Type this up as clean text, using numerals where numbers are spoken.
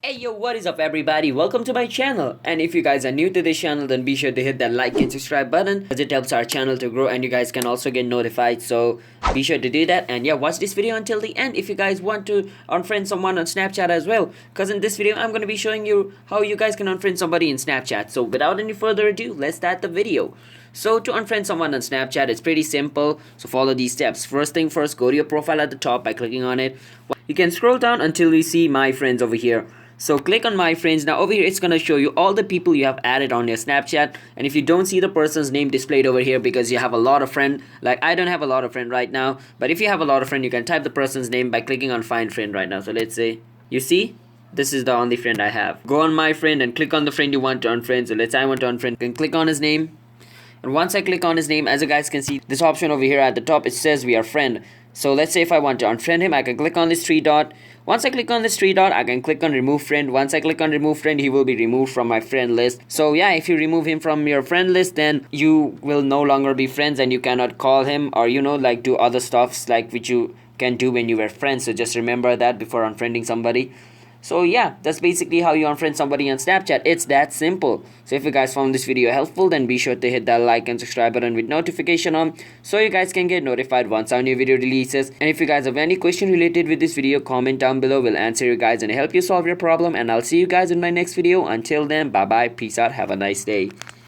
Hey yo, what is up everybody? Welcome to my channel, and if you guys are new to this channel, then be sure to hit that like and subscribe button as it helps our channel to grow and you guys can also get notified, so be sure to do that. And yeah, watch this video until the end if you guys want to unfriend someone on Snapchat as well, because in this video I'm going to be showing you how you guys can unfriend somebody in Snapchat. So without any further ado, let's start the video. So to unfriend someone on Snapchat, it's pretty simple. So follow these steps. First thing first, go to your profile at the top by clicking on it. You can scroll down until you see my friends over here. So click on my friends. Now over here it's gonna show you all the people you have added on your Snapchat, and if you don't see the person's name displayed over here because you have a lot of friend, like I don't have a lot of friend right now, but if you have a lot of friend, you can type the person's name by clicking on find friend right now. So let's say, you see, this is the only friend I have. Go on my friend and click on the friend you want to unfriend. So let's say I want to unfriend, you can click on his name. And once I click on his name, as you guys can see, this option over here at the top, it says we are friend. So let's say if I want to unfriend him, I can click on this three dot. Once I click on this three dot, I can click on remove friend. Once I click on remove friend, he will be removed from my friend list. So yeah, if you remove him from your friend list, then you will no longer be friends and you cannot call him or like do other stuffs like which you can do when you were friends. So just remember that before unfriending somebody. So yeah, that's basically how you unfriend somebody on Snapchat. It's that simple. So if you guys found this video helpful, then be sure to hit that like and subscribe button with notification on, so you guys can get notified once our new video releases. And if you guys have any question related with this video, comment down below. We'll answer you guys and help you solve your problem. And I'll see you guys in my next video. Until then, bye bye, peace out, have a nice day.